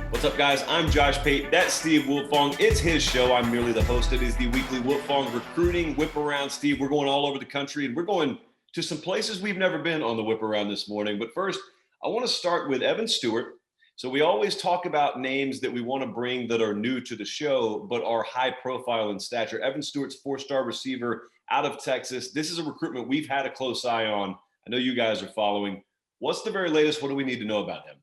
What's up, guys? I'm Josh Pate. That's Steve Wiltfong. It's his show. I'm merely the host. It is the weekly Wiltfong recruiting whip around. Steve, we're going all over the country, and we're going to some places we've never been on the whip around this morning. But first, I want to start with Evan Stewart. So we always talk about names that we want to bring that are new to the show, but are high profile in stature. Evan Stewart's four-star receiver out of Texas. This is a recruitment we've had a close eye on. I know you guys are following. What's the very latest? What do we need to know about him?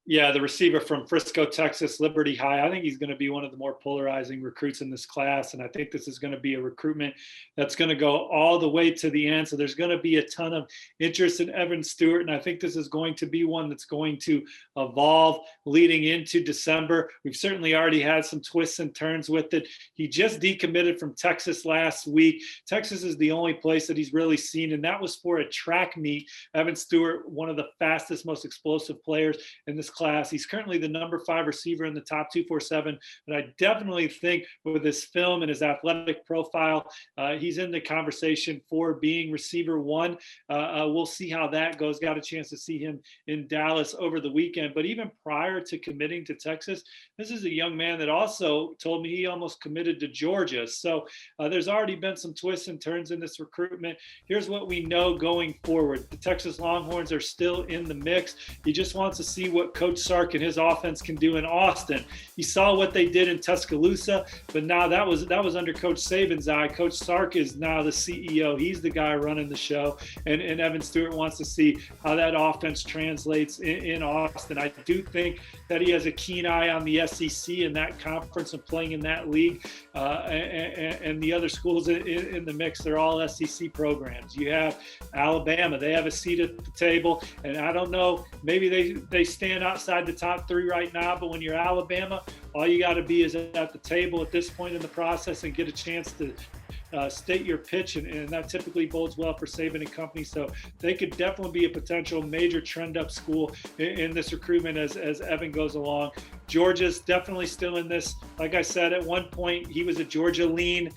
Yeah, the receiver from Frisco, Texas, Liberty High. I think he's going to be one of the more polarizing recruits in this class. And I think this is going to be a recruitment that's going to go all the way to the end. So there's going to be a ton of interest in Evan Stewart. And I think this is going to be one that's going to evolve leading into December. We've certainly already had some twists and turns with it. He just decommitted from Texas last week. Texas is the only place that he's really seen, and that was for a track meet. Evan Stewart, one of the fastest, most explosive players in this class. He's currently the number 5 receiver in the top 247, but I definitely think with his film and his athletic profile, he's in the conversation for being receiver 1. We'll see how that goes. Got a chance to see him in Dallas over the weekend, but even prior to committing to Texas, this is a young man that also told me he almost committed to Georgia. So there's already been some twists and turns in this recruitment. Here's what we know going forward. The Texas Longhorns are still in the mix. He just wants to see what Coach Sark and his offense can do in Austin. He saw what they did in Tuscaloosa, but now that was under Coach Saban's eye. Coach Sark is now the CEO. He's the guy running the show, and Evan Stewart wants to see how that offense translates in Austin. I do think that he has a keen eye on the SEC and that conference and playing in that league, and the other schools in the mix. They're all SEC programs. You have Alabama. They have a seat at the table, and I don't know, maybe they stand outside the top 3 right now, but when you're Alabama, all you got to be is at the table at this point in the process and get a chance to state your pitch, and that typically bodes well for Saban and company. So they could definitely be a potential major trend up school in this recruitment as Evan goes along. Georgia's definitely still in this. Like I said, at one point he was a Georgia lean.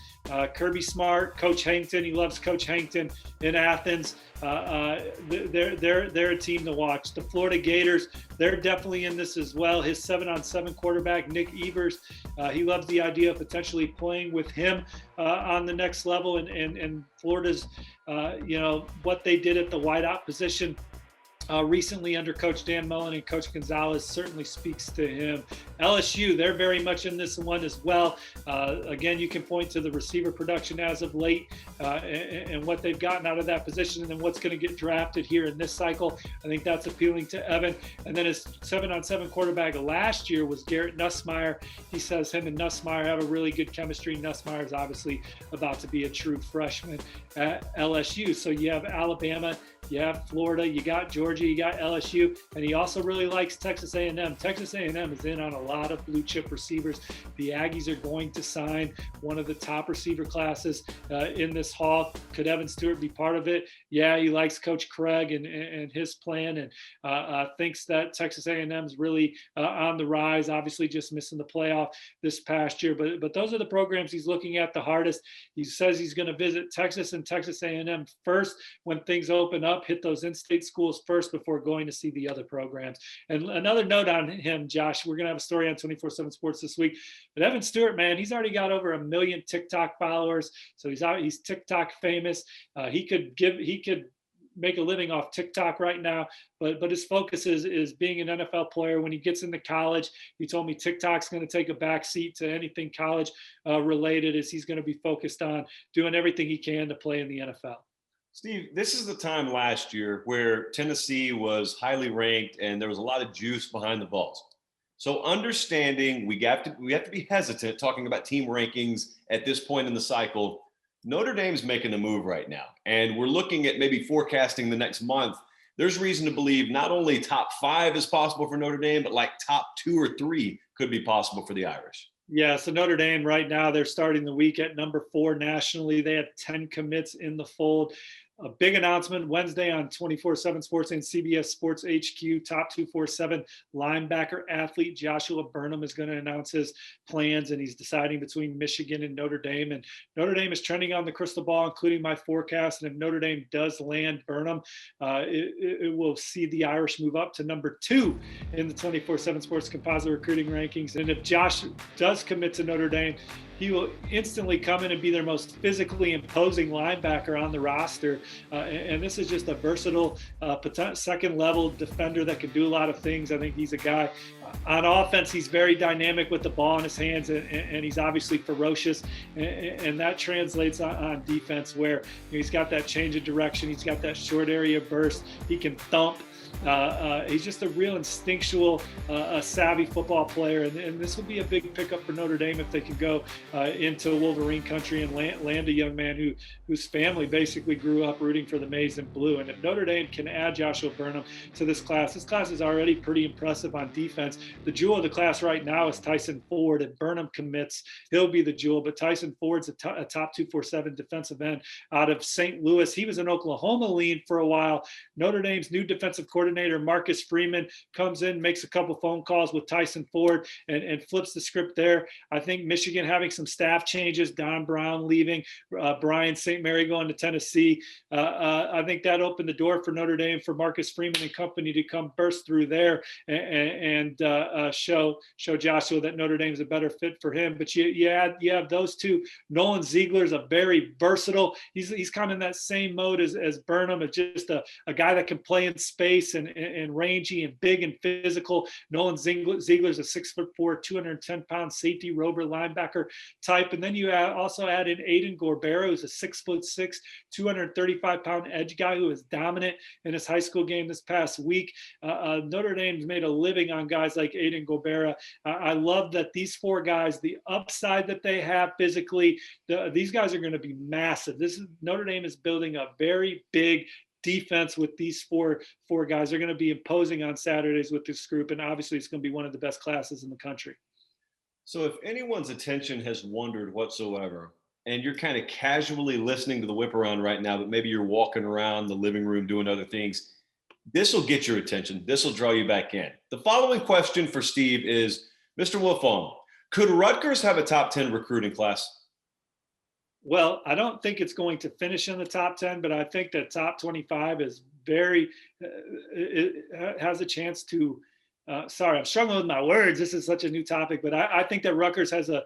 Kirby Smart, Coach Hankton, he loves Coach Hankton in Athens. They're a team to watch. The Florida Gators, they're definitely in this as well. His 7-on-7 quarterback, Nick Evers, he loves the idea of potentially playing with him on the next level. And Florida's, what they did at the wideout position recently under Coach Dan Mullen and Coach Gonzalez certainly speaks to him. LSU, they're very much in this one as well. Again, you can point to the receiver production as of late and what they've gotten out of that position, and then what's going to get drafted here in this cycle. I think that's appealing to Evan. And then his 7-on-7 quarterback last year was Garrett Nussmeier. He says him and Nussmeier have a really good chemistry. Nussmeier is obviously about to be a true freshman at LSU. So you have Alabama, you have Florida, you got Georgia, you got LSU, and he also really likes Texas A&M. Texas A&M is in on a lot of blue chip receivers. The Aggies are going to sign one of the top receiver classes in this haul. Could Evan Stewart be part of it? Yeah, he likes Coach Craig and his plan, and thinks that Texas A&M is really on the rise. Obviously, just missing the playoff this past year, but those are the programs he's looking at the hardest. He says he's going to visit Texas and Texas A&M first when things open up. Hit those in-state schools first before going to see the other programs. And another note on him, Josh, we're going to have a story on 24/7 Sports this week. But Evan Stewart, man, he's already got over 1 million TikTok followers, so he's TikTok famous. He could make a living off TikTok right now, but his focus is being an NFL player. When he gets into college, he told me TikTok's going to take a back seat to anything college related, as he's going to be focused on doing everything he can to play in the NFL. Steve, this is the time last year where Tennessee was highly ranked and there was a lot of juice behind the Vols. So understanding we have to be hesitant talking about team rankings at this point in the cycle. Notre Dame's making a move right now, and we're looking at maybe forecasting the next month. There's reason to believe not only top 5 is possible for Notre Dame, but like top 2 or 3 could be possible for the Irish. Yeah, so Notre Dame right now, they're starting the week at number 4 nationally. They have 10 commits in the fold. a big announcement Wednesday on 24/7 Sports and CBS Sports HQ. Top 247 linebacker athlete Joshua Burnham is going to announce his plans, and he's deciding between Michigan and Notre Dame. And Notre Dame is trending on the crystal ball, including my forecast. And if Notre Dame does land Burnham, it will see the Irish move up to number 2 in the 24/7 Sports composite recruiting rankings. And if Josh does commit to Notre Dame, he will instantly come in and be their most physically imposing linebacker on the roster. And this is just a versatile second level defender that can do a lot of things. I think he's a guy on offense. He's very dynamic with the ball in his hands, and he's obviously ferocious. And that translates on defense, where he's got that change of direction. He's got that short area burst. He can thump. He's just a real instinctual, savvy football player, and this would be a big pickup for Notre Dame if they could go into Wolverine country and land a young man whose family basically grew up rooting for the maize and blue. And if Notre Dame can add Joshua Burnham to this class is already pretty impressive on defense. The jewel of the class right now is Tyson Ford. If Burnham commits, he'll be the jewel. But Tyson Ford's a top 247 defensive end out of St. Louis. He was an Oklahoma lean for a while. Notre Dame's new defensive coordinator, Marcus Freeman, comes in, makes a couple phone calls with Tyson Ford, and flips the script there. I think Michigan having some staff changes, Don Brown leaving, Brian St. Mary going to Tennessee. I think that opened the door for Notre Dame, for Marcus Freeman and company to come burst through there and show Joshua that Notre Dame's a better fit for him. But you have those two. Nolan Ziegler's a very versatile. He's kind of in that same mode as Burnham, just a guy that can play in space and rangy and big and physical. Nolan Ziegler's a 6'4", 210-pound safety rover linebacker type. And then you also add in Aiden Gorbera, who's a 6'6", 235-pound edge guy who is dominant in his high school game this past week. Notre Dame's made a living on guys like Aiden Gorbera. I love that these 4 guys, the upside that they have physically, these guys are going to be massive. Notre Dame is building a very big defense with these four guys. They're going to be imposing on Saturdays with this group, and obviously it's going to be one of the best classes in the country. So if anyone's attention has wandered whatsoever, and you're kind of casually listening to the whip around right now, but maybe you're walking around the living room doing other things, this will get your attention. This will draw you back in. The following question for Steve is, Mr. Wiltfong, could Rutgers have a top 10 recruiting class? Well, I don't think it's going to finish in the top 10, but I think that top 25 is it has a chance to, sorry, I'm struggling with my words. This is such a new topic, but I think that Rutgers has a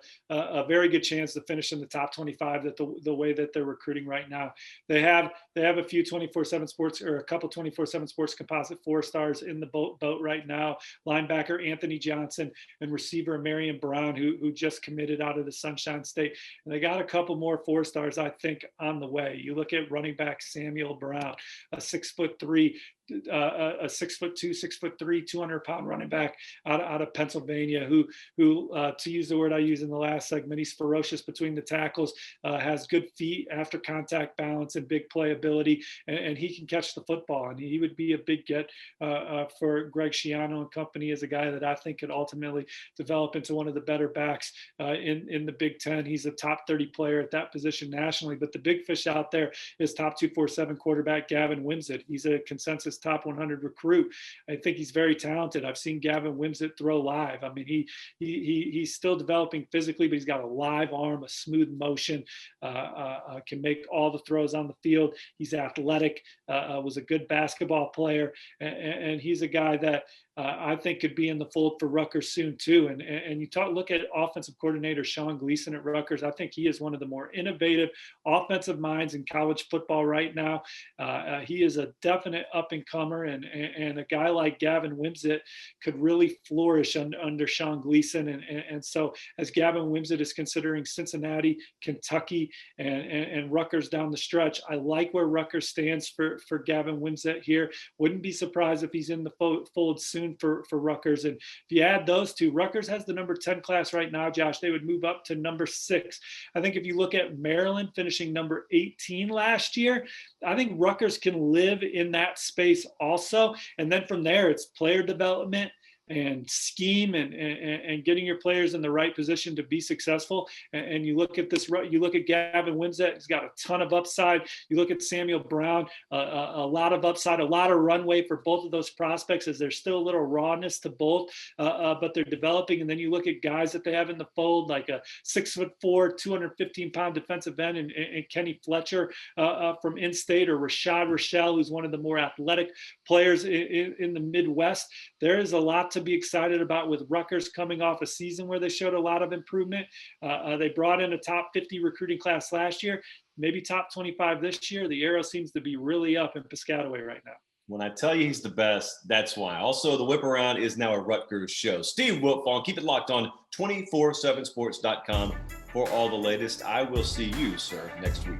very good chance to finish in the top 25. That the way that they're recruiting right now, they have a few 24/7 Sports, or a couple 24/7 Sports composite 4-stars in the boat right now. Linebacker Anthony Johnson and receiver Marion Brown, who just committed out of the Sunshine State, and they got a couple more 4-stars I think on the way. You look at running back Samuel Brown, a 6'3", a 6'2", 6'3", 200-pound running back out of Pennsylvania, who to use the word I used in the last segment, he's ferocious between the tackles, has good feet after contact balance and big playability, and he can catch the football. And he would be a big get for Greg Schiano and company, as a guy that I think could ultimately develop into one of the better backs in the Big Ten. He's a top 30 player at that position nationally. But the big fish out there is top 247 quarterback Gavin Wimsatt. He's a consensus top 100 recruit. I think he's very talented. I've seen Gavin Wimsatt throw live. I mean, he's still developing physically, but he's got a live arm, a smooth motion, can make all the throws on the field. He's athletic, was a good basketball player, and he's a guy that I think could be in the fold for Rutgers soon too. And you look at offensive coordinator Sean Gleason at Rutgers. I think he is one of the more innovative offensive minds in college football right now. He is a definite up and comer, and a guy like Gavin Wimsatt could really flourish under Sean Gleason. And so as Gavin Wimsatt is considering Cincinnati, Kentucky, and Rutgers down the stretch, I like where Rutgers stands for Gavin Wimsatt here. Wouldn't be surprised if he's in the fold soon for Rutgers. And if you add those two, Rutgers has the number 10 class right now, Josh. They would move up to number 6. I think if you look at Maryland finishing number 18 last year, I think Rutgers can live in that space also. And then from there, it's player development and scheme and getting your players in the right position to be successful. And you look at this, you look at Gavin Wimsatt, he's got a ton of upside. You look at Samuel Brown, a lot of upside, a lot of runway for both of those prospects, as there's still a little rawness to both, but they're developing. And then you look at guys that they have in the fold, like a 6'4", 215-pound defensive end and Kenny Fletcher from in-state, or Rashad Rochelle, who's one of the more athletic players in the Midwest. There is a lot to be excited about with Rutgers coming off a season where they showed a lot of improvement. They brought in a top 50 recruiting class last year, maybe top 25 this year. The arrow seems to be really up in Piscataway right now. When I tell you he's the best, that's why. Also, the Whip Around is now a Rutgers show. Steve Wiltfong, keep it locked on 247sports.com for all the latest. I will see you, sir, next week.